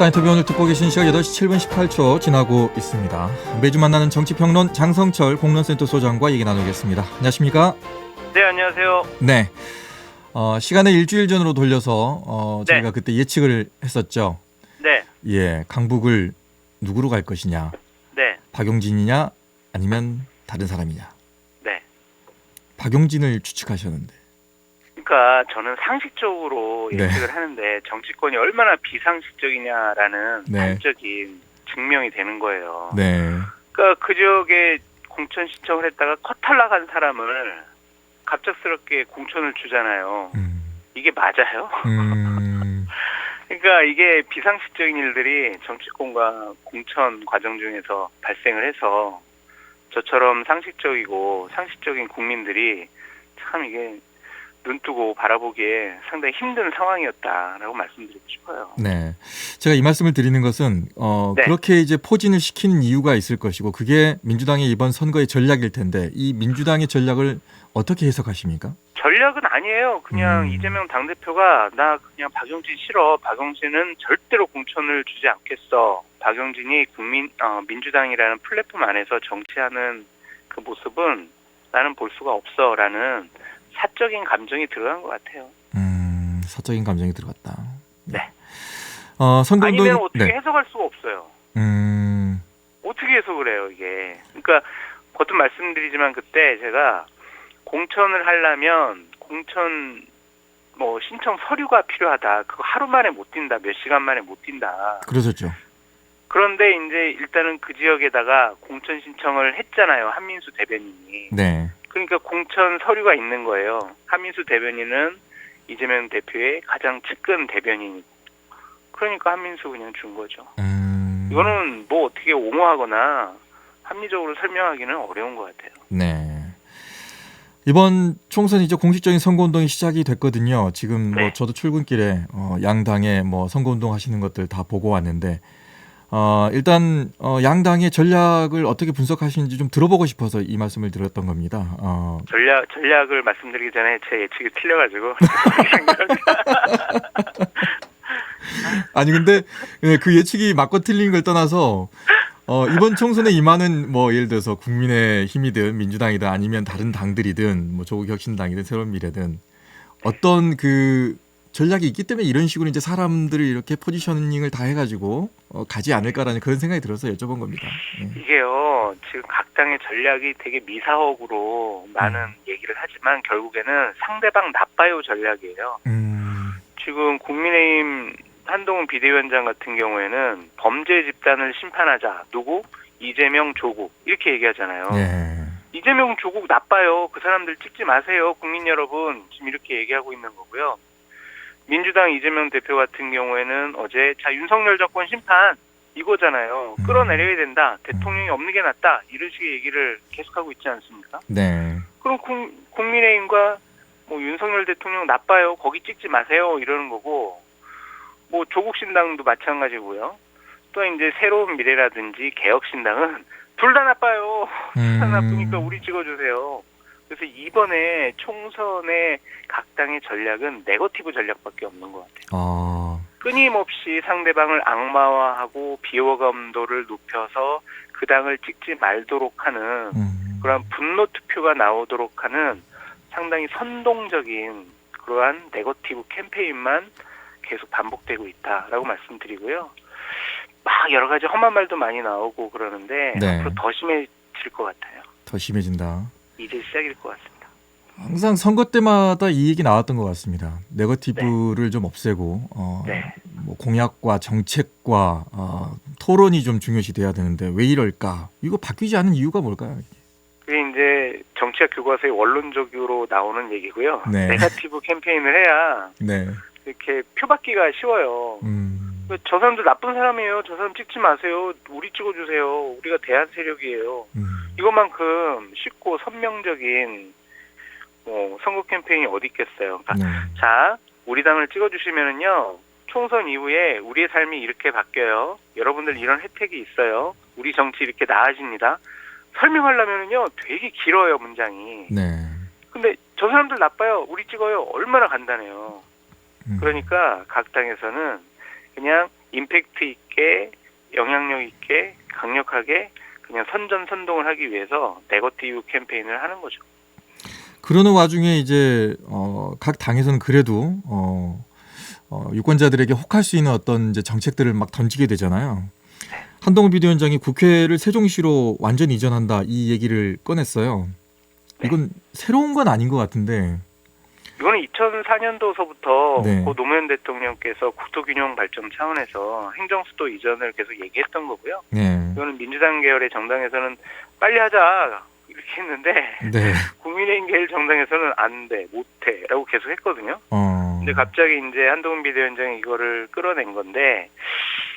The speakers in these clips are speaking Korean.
시사인터뷰 오늘 듣고 계신 시각 8시 7분 18초 지나고 있습니다. 매주 만나는 정치평론 장성철 공론센터 소장과 얘기 나누겠습니다. 안녕하십니까? 네, 안녕하세요. 네. 시간을 일주일 전으로 돌려서 저희가 그때 예측을 했었죠. 네. 예, 강북을 누구로 갈 것이냐. 네. 박용진이냐 아니면 다른 사람이냐. 네. 박용진을 추측하셨는데. 그러니까 저는 상식적으로 네. 예측을 하는데 정치권이 얼마나 비상식적이냐라는 네. 단적인 증명이 되는 거예요. 네. 그러니까 그 지역에 공천 신청을 했다가 커탈락한 사람을 갑작스럽게 공천을 주잖아요. 이게 맞아요? 그러니까 이게 비상식적인 일들이 정치권과 공천 과정 중에서 발생을 해서 저처럼 상식적이고 상식적인 국민들이 참 이게 눈뜨고 바라보기에 상당히 힘든 상황이었다라고 말씀드리고 싶어요. 네. 제가 이 말씀을 드리는 것은 네. 그렇게 이제 포진을 시키는 이유가 있을 것이고 그게 민주당의 이번 선거의 전략일 텐데 이 민주당의 전략을 어떻게 해석하십니까? 전략은 아니에요. 그냥 이재명 당대표가 나 그냥 박용진 싫어. 박용진은 절대로 공천을 주지 않겠어. 박용진이 민주당이라는 플랫폼 안에서 정치하는 그 모습은 나는 볼 수가 없어라는 사적인 감정이 들어간 것 같아요. 사적인 감정이 들어갔다. 네. 선거운동 아니면 어떻게 네. 해석할 수가 없어요. 어떻게 해석을 해요, 이게. 그러니까 거듭 말씀드리지만 그때 제가 공천을 하려면 공천 신청 서류가 필요하다. 그거 하루 만에 못 뛴다. 몇 시간 만에 못 뛴다. 그러셨죠. 그런데 이제 일단은 그 지역에다가 공천 신청을 했잖아요. 한민수 대변인이. 네. 그러니까 공천 서류가 있는 거예요. 한민수 대변인은 이재명 대표의 가장 측근 대변인이고. 그러니까 한민수 그냥 준 거죠. 이거는 뭐 어떻게 옹호하거나 합리적으로 설명하기는 어려운 것 같아요. 네. 이번 총선 이제 공식적인 선거운동이 시작이 됐거든요. 지금 네. 저도 출근길에 양당의 선거운동 하시는 것들 다 보고 왔는데 일단 양당의 전략을 어떻게 분석하시는지 좀 들어보고 싶어서 이 말씀을 드렸던 겁니다. 전략을 말씀드리기 전에 제 예측이 틀려가지고. 아니 근데 그 예측이 맞고 틀린 걸 떠나서 이번 총선에 임하는 예를 들어서 국민의힘이든 민주당이든 아니면 다른 당들이든 조국혁신당이든 새로운미래든 어떤 그 전략이 있기 때문에 이런 식으로 이제 사람들을 이렇게 포지셔닝을 다 해가지고 가지 않을까라는 그런 생각이 들어서 여쭤본 겁니다. 이게요, 지금 각 당의 전략이 되게 미사옥으로 많은 얘기를 하지만 결국에는 상대방 나빠요 전략이에요. 지금 국민의힘 한동훈 비대위원장 같은 경우에는 범죄 집단을 심판하자. 누구? 이재명, 조국. 이렇게 얘기하잖아요. 네. 이재명, 조국 나빠요. 그 사람들 찍지 마세요. 국민 여러분. 지금 이렇게 얘기하고 있는 거고요. 민주당 이재명 대표 같은 경우에는 어제 윤석열 정권 심판 이거잖아요. 끌어내려야 된다. 대통령이 없는 게 낫다. 이런 식의 얘기를 계속하고 있지 않습니까? 네. 그럼 국민의힘과 윤석열 대통령 나빠요. 거기 찍지 마세요. 이러는 거고 조국신당도 마찬가지고요. 또 이제 새로운 미래라든지 개혁신당은 둘 다 나빠요. 둘 다 나쁘니까 우리 찍어주세요. 그래서 이번에 총선의 각 당의 전략은 네거티브 전략밖에 없는 것 같아요. 끊임없이 상대방을 악마화하고 비호감도를 높여서 그 당을 찍지 말도록 하는 그런 분노 투표가 나오도록 하는 상당히 선동적인 그러한 네거티브 캠페인만 계속 반복되고 있다라고 말씀드리고요. 막 여러 가지 험한 말도 많이 나오고 그러는데 네. 앞으로 더 심해질 것 같아요. 더 심해진다. 이제 시작일 것 같습니다. 항상 선거 때마다 이 얘기 나왔던 것 같습니다. 네거티브를 좀 없애고 네. 공약과 정책과 토론이 좀 중요시 돼야 되는데 왜 이럴까? 이거 바뀌지 않은 이유가 뭘까요? 그게 이제 정치학 교과서에 원론적으로 나오는 얘기고요. 네. 네거티브 캠페인을 해야 네. 이렇게 표받기가 쉬워요. 저 사람들 나쁜 사람이에요. 저 사람 찍지 마세요. 우리 찍어주세요. 우리가 대한 세력이에요. 이것만큼 쉽고 선명적인 선거 캠페인이 어디 있겠어요. 그러니까 자, 우리 당을 찍어주시면은요. 총선 이후에 우리의 삶이 이렇게 바뀌어요. 여러분들 이런 혜택이 있어요. 우리 정치 이렇게 나아집니다. 설명하려면은요. 되게 길어요, 문장이. 네. 근데 저 사람들 나빠요. 우리 찍어요. 얼마나 간단해요. 그러니까 각 당에서는 그냥 임팩트 있게 영향력 있게 강력하게 그냥 선전선동을 하기 위해서 네거티브 캠페인을 하는 거죠. 그러는 와중에 이제 각 당에서는 그래도 유권자들에게 혹할 수 있는 어떤 이제 정책들을 막 던지게 되잖아요. 한동훈 비대위원장이 국회를 세종시로 완전 이전한다 이 얘기를 꺼냈어요. 이건 새로운 건 아닌 것 같은데. 이거는 2004년도서부터 네. 고 노무현 대통령께서 국토균형 발전 차원에서 행정수도 이전을 계속 얘기했던 거고요. 네. 이거는 민주당 계열의 정당에서는 빨리 하자 이렇게 했는데 네. 국민의힘 계열 정당에서는 안 돼, 못 해라고 계속 했거든요. 근데 갑자기 이제 한동훈 비대위원장이 이거를 끌어낸 건데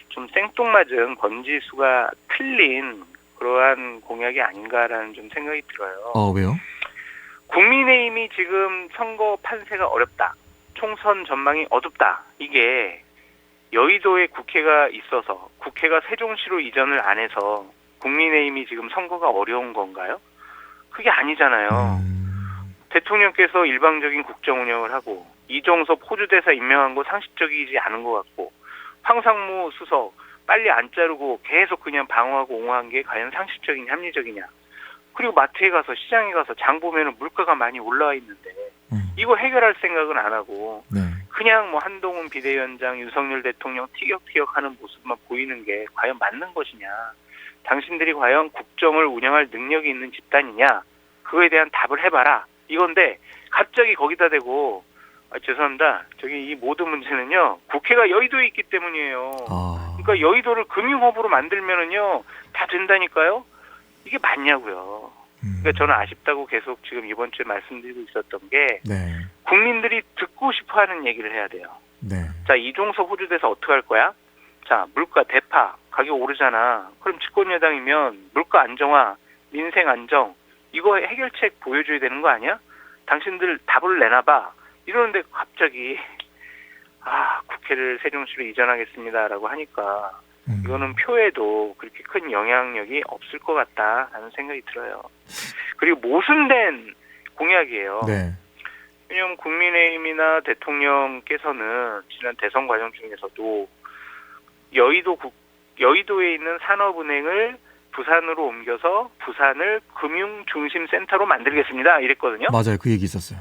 좀 생뚱맞은 번지수가 틀린 그러한 공약이 아닌가라는 좀 생각이 들어요. 왜요? 국민의힘이 지금 선거 판세가 어렵다. 총선 전망이 어둡다. 이게 여의도에 국회가 있어서 국회가 세종시로 이전을 안 해서 국민의힘이 지금 선거가 어려운 건가요? 그게 아니잖아요. 대통령께서 일방적인 국정 운영을 하고 이종섭 호주대사 임명한 거 상식적이지 않은 것 같고 황상무 수석 빨리 안 자르고 계속 그냥 방어하고 옹호한 게 과연 상식적이냐 합리적이냐. 그리고 마트에 가서 시장에 가서 장 보면은 물가가 많이 올라와 있는데 이거 해결할 생각은 안 하고 네. 그냥 뭐 한동훈 비대위원장, 윤석열 대통령 티격태격하는 모습만 보이는 게 과연 맞는 것이냐. 당신들이 과연 국정을 운영할 능력이 있는 집단이냐. 그거에 대한 답을 해봐라. 이건데 갑자기 거기다 대고 죄송합니다. 저기 이 모든 문제는요. 국회가 여의도에 있기 때문이에요. 그러니까 여의도를 금융허브로 만들면은요. 다 된다니까요. 이게 맞냐고요. 그러니까 저는 아쉽다고 계속 지금 이번 주에 말씀드리고 있었던 게 네. 국민들이 듣고 싶어하는 얘기를 해야 돼요. 네. 자, 이종석 호주대사 어떻게 할 거야? 자, 물가 대파 가격 오르잖아. 그럼 집권여당이면 물가 안정화, 민생 안정 이거 해결책 보여줘야 되는 거 아니야? 당신들 답을 내놔봐. 이러는데 갑자기 국회를 세종시로 이전하겠습니다라고 하니까 이거는 표에도 그렇게 큰 영향력이 없을 것 같다라는 생각이 들어요. 그리고 모순된 공약이에요. 네. 왜냐하면 국민의힘이나 대통령께서는 지난 대선 과정 중에서도 여의도에 있는 산업은행을 부산으로 옮겨서 부산을 금융중심센터로 만들겠습니다. 이랬거든요. 맞아요. 그 얘기 있었어요.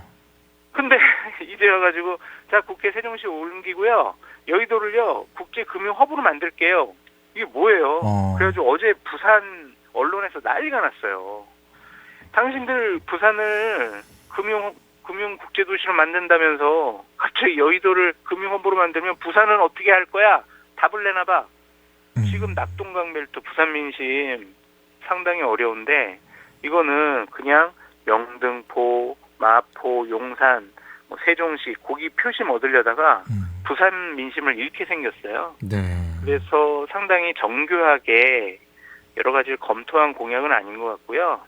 근데 이제 와가지고 자 국회 세종시 옮기고요. 여의도를요 국제금융허브로 만들게요. 이게 뭐예요? 그래가지고 어제 부산 언론에서 난리가 났어요. 당신들 부산을 금융국제도시로 만든다면서 갑자기 여의도를 금융허브로 만들면 부산은 어떻게 할 거야? 답을 내놔봐. 지금 낙동강벨트 부산 민심 상당히 어려운데 이거는 그냥 영등포, 마포, 용산, 세종시 고기 표심 얻으려다가 부산 민심을 잃게 생겼어요. 네. 그래서 상당히 정교하게 여러 가지를 검토한 공약은 아닌 것 같고요.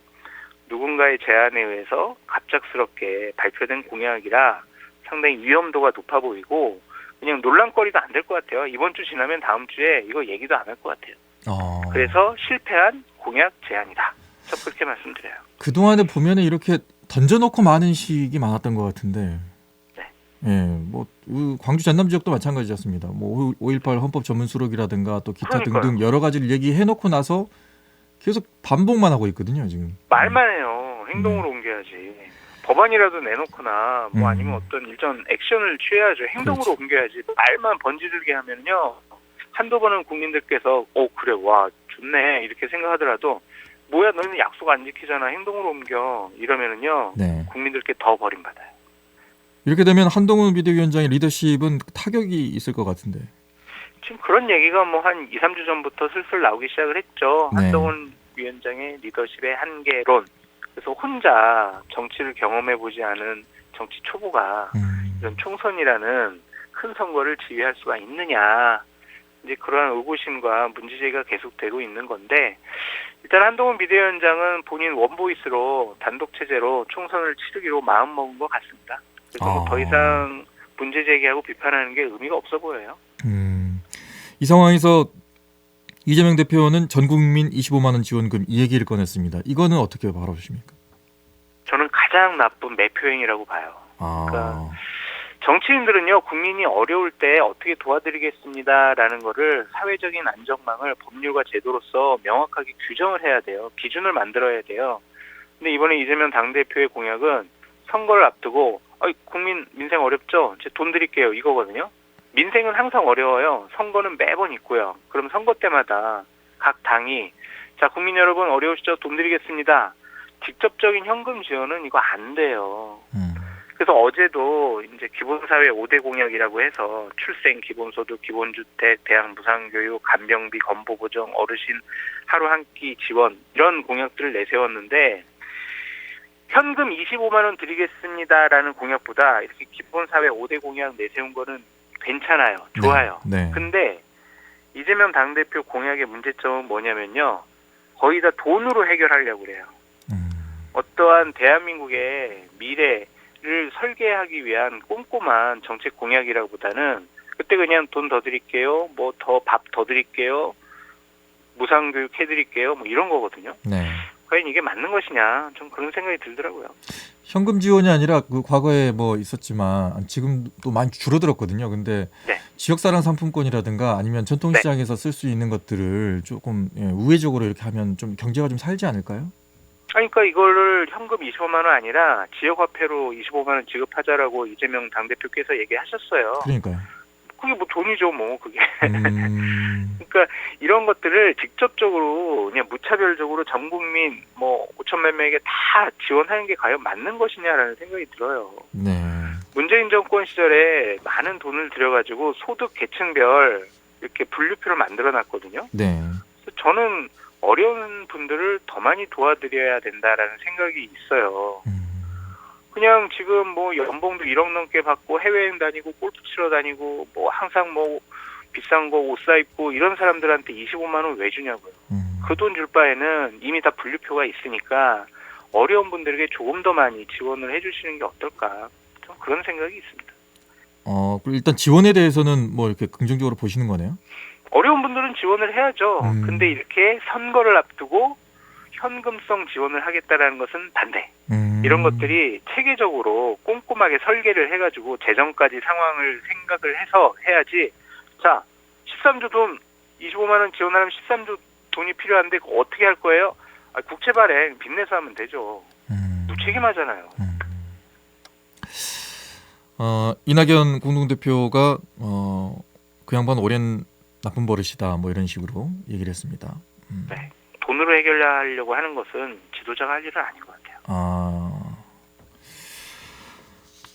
누군가의 제안에 의해서 갑작스럽게 발표된 공약이라 상당히 위험도가 높아 보이고 그냥 논란거리도 안 될 것 같아요. 이번 주 지나면 다음 주에 이거 얘기도 안 할 것 같아요. 그래서 실패한 공약 제안이다. 저 그렇게 말씀드려요. 그동안에 보면은 이렇게 던져놓고 많은 시기 많았던 것 같은데. 네. 예, 뭐 광주 전남 지역도 마찬가지였습니다. 뭐 5.18 헌법 전문 수록이라든가 또 기타 그러니까요. 등등 여러 가지를 얘기해놓고 나서 계속 반복만 하고 있거든요, 지금. 말만 해요. 행동으로 옮겨야지. 법안이라도 내놓거나 뭐 아니면 어떤 일전 액션을 취해야죠. 행동으로 옮겨야지. 말만 번지르게 하면요. 한두 번은 국민들께서 그래 와 좋네 이렇게 생각하더라도 뭐야 너희는 약속 안 지키잖아 행동으로 옮겨 이러면은요. 네. 국민들께 더 버림받아요. 이렇게 되면 한동훈 비대위원장의 리더십은 타격이 있을 것 같은데. 지금 그런 얘기가 뭐 한 2, 3주 전부터 슬슬 나오기 시작을 했죠. 네. 한동훈 위원장의 리더십의 한계론. 그래서 혼자 정치를 경험해보지 않은 정치 초보가 이런 총선이라는 큰 선거를 지휘할 수가 있느냐. 이제 그러한 의구심과 문제제기가 계속되고 있는 건데 일단 한동훈 비대위원장은 본인 원보이스로 단독체제로 총선을 치르기로 마음먹은 것 같습니다. 그래서 뭐 더 이상 문제제기하고 비판하는 게 의미가 없어 보여요. 이 상황에서 이재명 대표는 전 국민 25만 원 지원금 이 얘기를 꺼냈습니다. 이거는 어떻게 바라보십니까? 저는 가장 나쁜 매표행위라고 봐요. 그러니까 정치인들은요, 국민이 어려울 때 어떻게 도와드리겠습니다라는 거를 사회적인 안전망을 법률과 제도로서 명확하게 규정을 해야 돼요. 기준을 만들어야 돼요. 근데 이번에 이재명 당대표의 공약은 선거를 앞두고 국민 민생 어렵죠? 제 돈 드릴게요 이거거든요. 민생은 항상 어려워요. 선거는 매번 있고요. 그럼 선거 때마다 각 당이 자 국민 여러분 어려우시죠? 돈 드리겠습니다. 직접적인 현금 지원은 이거 안 돼요. 그래서 어제도 이제 기본사회 5대 공약이라고 해서 출생, 기본소득, 기본주택, 대학 무상교육, 간병비, 건보보정, 어르신 하루 한 끼 지원 이런 공약들을 내세웠는데 현금 25만 원 드리겠습니다라는 공약보다 이렇게 기본사회 5대 공약 내세운 거는 괜찮아요. 좋아요. 네. 근데 이재명 당대표 공약의 문제점은 뭐냐면요. 거의 다 돈으로 해결하려고 그래요. 어떠한 대한민국의 미래를 설계하기 위한 꼼꼼한 정책 공약이라기보다는 그때 그냥 돈 더 드릴게요. 뭐 더 밥 더 드릴게요. 무상교육 해드릴게요. 뭐 이런 거거든요. 네. 과연 이게 맞는 것이냐 좀 그런 생각이 들더라고요. 현금 지원이 아니라 그 과거에 뭐 있었지만 지금 또 많이 줄어들었거든요. 근데 네. 지역사랑 상품권이라든가 아니면 전통시장에서 쓸 수 있는 것들을 조금 우회적으로 이렇게 하면 좀 경제가 좀 살지 않을까요? 그러니까 이거를 현금 25만 원 아니라 지역화폐로 25만 원 지급하자라고 이재명 당대표께서 얘기하셨어요. 그러니까요. 그게 뭐 돈이죠, 뭐 그게. 그러니까 이런 것들을 직접적으로 그냥 무차별적으로 전 국민 뭐 5천만 명에게 다 지원하는 게 과연 맞는 것이냐라는 생각이 들어요. 네. 문재인 정권 시절에 많은 돈을 들여가지고 소득 계층별 이렇게 분류표를 만들어놨거든요. 네. 그래서 저는 어려운 분들을 더 많이 도와드려야 된다라는 생각이 있어요. 그냥 지금 뭐 연봉도 1억 넘게 받고 해외여행 다니고 골프 치러 다니고 뭐 항상 뭐 비싼 거 옷 사 입고 이런 사람들한테 25만 원 왜 주냐고요. 그 돈 줄 바에는 이미 다 분류표가 있으니까 어려운 분들에게 조금 더 많이 지원을 해주시는 게 어떨까. 좀 그런 생각이 있습니다. 일단 지원에 대해서는 뭐 이렇게 긍정적으로 보시는 거네요. 어려운 분들은 지원을 해야죠. 근데 이렇게 선거를 앞두고 현금성 지원을 하겠다라는 것은 반대. 이런 것들이 체계적으로 꼼꼼하게 설계를 해가지고 재정까지 상황을 생각을 해서 해야지. 자, 13조 돈 25만 원 지원하려면 13조 돈이 필요한데 그거 어떻게 할 거예요? 국채 발행 빚내서 하면 되죠. 무책임하잖아요. 이낙연 공동대표가 그 양반 오랜 나쁜 버릇이다 뭐 이런 식으로 얘기를 했습니다. 네. 돈으로 해결하려고 하는 것은 지도자가 할 일은 아닌 것 같아요.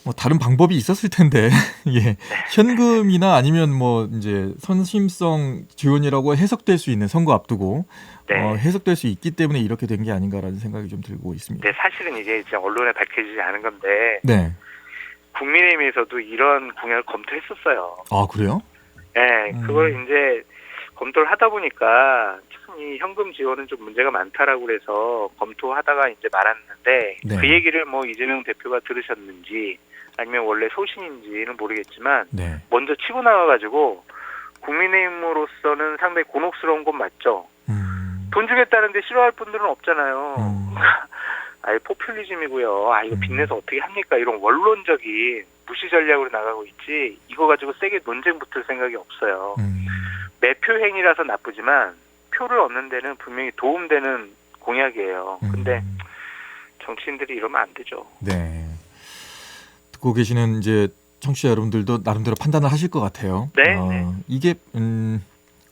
뭐 다른 방법이 있었을 텐데 예. 현금이나 아니면 뭐 이제 선심성 지원이라고 해석될 수 있는 선거 앞두고 해석될 수 있기 때문에 이렇게 된 게 아닌가라는 생각이 좀 들고 있습니다. 네, 사실은 이게 이제 언론에 밝혀지지 않은 건데 네. 국민의힘에서도 이런 공약을 검토했었어요. 아 그래요? 네, 그걸 이제 검토를 하다 보니까 참 이 현금 지원은 좀 문제가 많다라고 그래서 검토하다가 이제 말았는데 네. 그 얘기를 뭐 이재명 대표가 들으셨는지 아니면 원래 소신인지는 모르겠지만 네. 먼저 치고 나와가지고 국민의힘으로서는 상당히 곤혹스러운 건 맞죠. 돈 주겠다는데 싫어할 분들은 없잖아요. 아예 포퓰리즘이고요. 이거 빚내서 어떻게 합니까? 이런 원론적인 무시 전략으로 나가고 있지 이거 가지고 세게 논쟁 붙을 생각이 없어요. 매표 행위라서 나쁘지만 표를 얻는 데는 분명히 도움되는 공약이에요. 근데 정치인들이 이러면 안 되죠. 네. 듣고 계시는 이제 청취자 여러분들도 나름대로 판단을 하실 것 같아요. 네. 이게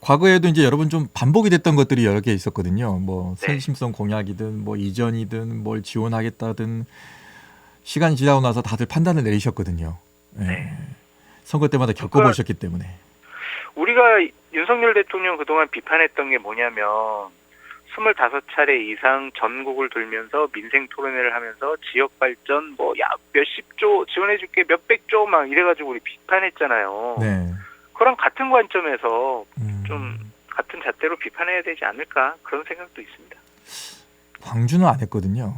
과거에도 이제 여러 번 좀 반복이 됐던 것들이 여러 개 있었거든요. 뭐 선심성 공약이든 뭐 이전이든 뭘 지원하겠다든 시간이 지나고 나서 다들 판단을 내리셨거든요. 네. 선거 때마다 겪어보셨기 때문에. 우리가 윤석열 대통령 그동안 비판했던 게 뭐냐면 25차례 이상 전국을 돌면서 민생 토론회를 하면서 지역 발전 뭐 몇십조 지원해줄게 몇백조 막 이래가지고 우리 비판했잖아요. 네. 그랑 같은 관점에서 좀 같은 잣대로 비판해야 되지 않을까 그런 생각도 있습니다. 광주는 안 했거든요.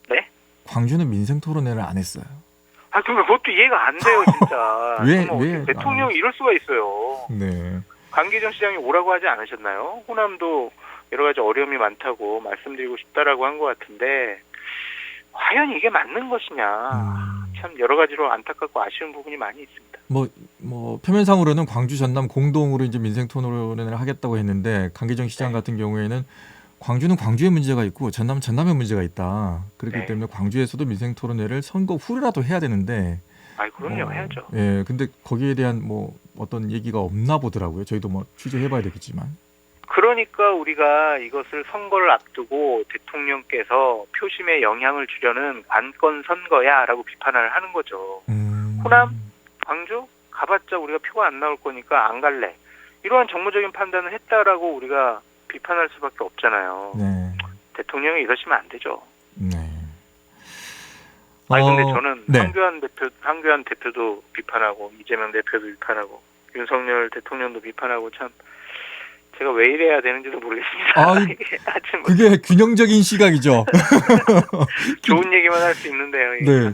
네? 광주는 민생 토론회를 안 했어요. 정말 그것도 이해가 안 돼요, 진짜. 왜 대통령이 이럴 수가 있어요. 네. 강기정 시장이 오라고 하지 않으셨나요? 호남도 여러 가지 어려움이 많다고 말씀드리고 싶다라고 한 것 같은데 과연 이게 맞는 것이냐. 참 참 여러 가지로 안타깝고 아쉬운 부분이 많이 있습니다. 뭐 표면상으로는 광주 전남 공동으로 이제 민생 토론을 하겠다고 했는데 강기정 시장 네. 같은 경우에는 광주는 광주의 문제가 있고 전남은 전남의 문제가 있다. 그렇기 네. 때문에 광주에서도 민생 토론회를 선거 후라도 해야 되는데 그럼요, 해야죠. 예, 근데 거기에 대한 뭐 어떤 얘기가 없나 보더라고요. 저희도 뭐 취재해봐야 되겠지만. 그러니까 우리가 이것을 선거를 앞두고 대통령께서 표심에 영향을 주려는 관건 선거야라고 비판을 하는 거죠. 호남, 광주 가봤자 우리가 표가 안 나올 거니까 안 갈래. 이러한 정무적인 판단을 했다라고 우리가 비판할 수밖에 없잖아요. 네. 대통령이 이러시면 안 되죠. 네. 근데 저는 네. 황교안 대표도 비판하고 이재명 대표도 비판하고 윤석열 대통령도 비판하고 참 제가 왜 이래야 되는지도 모르겠습니다. 그게 균형적인 시각이죠. 좋은 얘기만 할 수 있는데요. 네,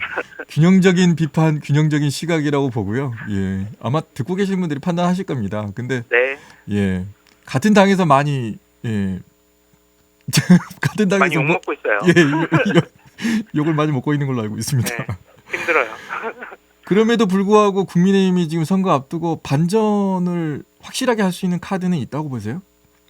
균형적인 비판, 균형적인 시각이라고 보고요. 예, 아마 듣고 계신 분들이 판단하실 겁니다. 근데 네. 예, 같은 당에서 많이 같은 당에서 많이 욕 먹고 있어요. 욕을 많이 먹고 있는 걸로 알고 있습니다. 네, 힘들어요. 그럼에도 불구하고 국민의힘이 지금 선거 앞두고 반전을 확실하게 할 수 있는 카드는 있다고 보세요?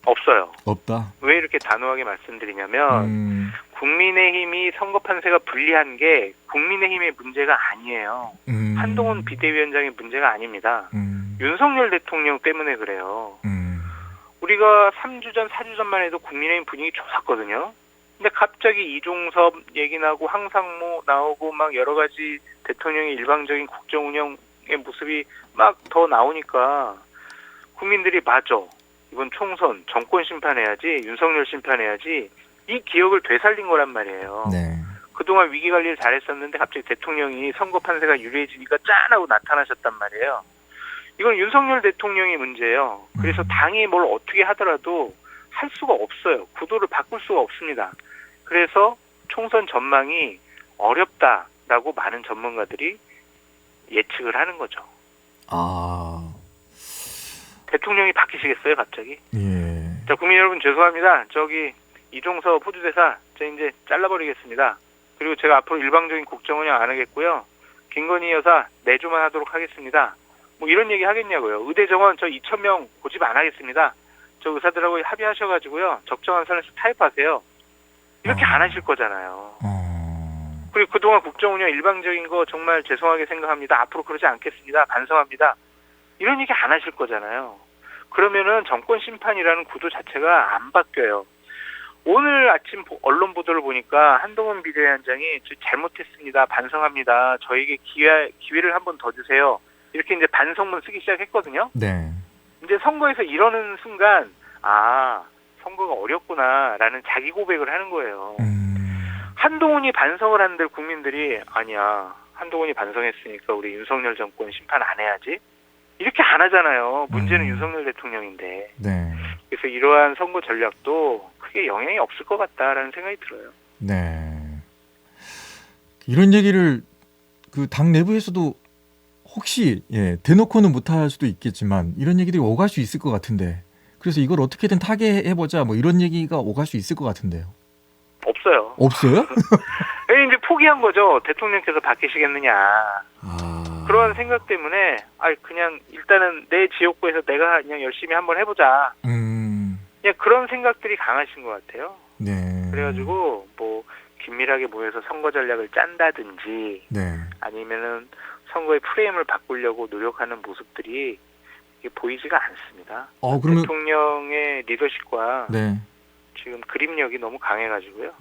없어요. 없다. 왜 이렇게 단호하게 말씀드리냐면 국민의힘이 선거 판세가 불리한 게 국민의힘의 문제가 아니에요. 한동훈 비대위원장의 문제가 아닙니다. 윤석열 대통령 때문에 그래요. 우리가 3주 전, 4주 전만 해도 국민의힘 분위기 좋았거든요. 근데 갑자기 이종섭 얘기 나고 황상무 나오고 막 여러 가지 대통령의 일방적인 국정 운영의 모습이 막 더 나오니까 국민들이 맞아. 이번 총선 정권 심판해야지, 윤석열 심판해야지 이 기억을 되살린 거란 말이에요. 네. 그동안 위기 관리를 잘했었는데 갑자기 대통령이 선거 판세가 유리해지니까 짠하고 나타나셨단 말이에요. 이건 윤석열 대통령의 문제예요. 그래서 당이 뭘 어떻게 하더라도 할 수가 없어요. 구도를 바꿀 수가 없습니다. 그래서 총선 전망이 어렵다라고 많은 전문가들이 예측을 하는 거죠. 대통령이 바뀌시겠어요, 갑자기? 예. 자, 국민 여러분 죄송합니다. 저기 이종섭 호주대사 저 이제 잘라버리겠습니다. 그리고 제가 앞으로 일방적인 국정 운영 안 하겠고요. 김건희 여사 내조만 하도록 하겠습니다. 뭐 이런 얘기 하겠냐고요. 의대 정원 저 2,000명 고집 안 하겠습니다. 저 의사들하고 합의하셔가지고요. 적정한 선에서 타협하세요. 이렇게 안 하실 거잖아요. 그리고 그동안 국정 운영 일방적인 거 정말 죄송하게 생각합니다. 앞으로 그러지 않겠습니다. 반성합니다. 이런 얘기 안 하실 거잖아요. 그러면은 정권 심판이라는 구도 자체가 안 바뀌어요. 오늘 아침 언론 보도를 보니까 한동훈 비대위원장이 잘못했습니다. 반성합니다. 저에게 기회를 한 번 더 주세요. 이렇게 이제 반성문 쓰기 시작했거든요. 네. 이제 선거에서 이러는 순간 선거가 어렵구나라는 자기 고백을 하는 거예요. 한동훈이 반성을 한들 국민들이 아니야. 한동훈이 반성했으니까 우리 윤석열 정권 심판 안 해야지. 이렇게 안 하잖아요. 문제는 윤석열 대통령인데. 네. 그래서 이러한 선거 전략도 크게 영향이 없을 것 같다라는 생각이 들어요. 네. 이런 얘기를 그 당 내부에서도 혹시 대놓고는 못할 수도 있겠지만 이런 얘기들이 오갈 수 있을 것 같은데 그래서 이걸 어떻게든 타개해보자 뭐 이런 얘기가 오갈 수 있을 것 같은데요. 없어요. 없어요? 이제 포기한 거죠. 대통령께서 바뀌시겠느냐. 그런 생각 때문에 그냥 일단은 내 지역구에서 내가 그냥 열심히 한번 해보자. 그냥 그런 생각들이 강하신 것 같아요. 네. 그래가지고 뭐 긴밀하게 모여서 선거 전략을 짠다든지 아니면은 선거의 프레임을 바꾸려고 노력하는 모습들이 이게 보이지가 않습니다. 그러면 대통령의 리더십과 지금 그림력이 너무 강해가지고요.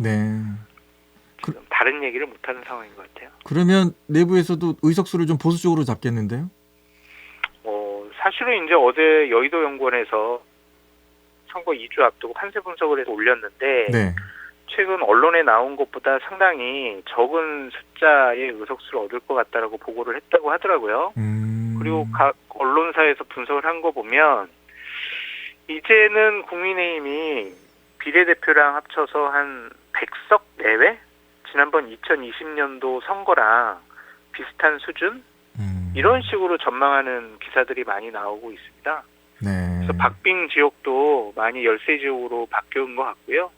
지금 다른 얘기를 못하는 상황인 것 같아요. 그러면 내부에서도 의석수를 좀 보수적으로 잡겠는데요? 사실은 이제 어제 여의도 연구원에서 선거 2주 앞두고 판세 분석을 해서 올렸는데 최근 언론에 나온 것보다 상당히 적은 숫자의 의석수를 얻을 것 같다라고 보고를 했다고 하더라고요. 그리고 각 언론사에서 분석을 한 거 보면 이제는 국민의힘이 비례대표랑 합쳐서 한 100석 내외? 지난번 2020년도 선거랑 비슷한 수준? 이런 식으로 전망하는 기사들이 많이 나오고 있습니다. 그래서 박빙 지역도 많이 열세 지역으로 바뀌은 것 같고요.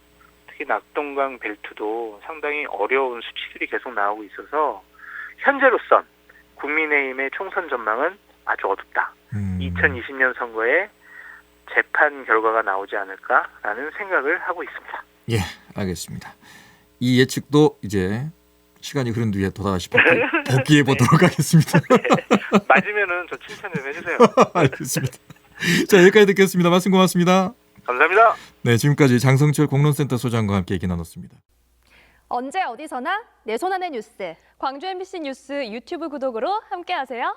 특히 낙동강 벨트도 상당히 어려운 수치들이 계속 나오고 있어서 현재로선 국민의힘의 총선 전망은 아주 어둡다. 2020년 선거에 재판 결과가 나오지 않을까라는 생각을 하고 있습니다. 예, 알겠습니다. 이 예측도 이제 시간이 흐른 뒤에 또다시 복귀해 보도록 하겠습니다. 네. 맞으면은 저 칭찬 좀 해주세요. 알겠습니다. 자, 여기까지 듣겠습니다. 말씀 고맙습니다. 감사합니다. 네, 지금까지 장성철 공론센터 소장과 함께 얘기 나눴습니다. 언제 어디서나 내 손 안의 뉴스. 광주 MBC 뉴스 유튜브 구독으로 함께하세요.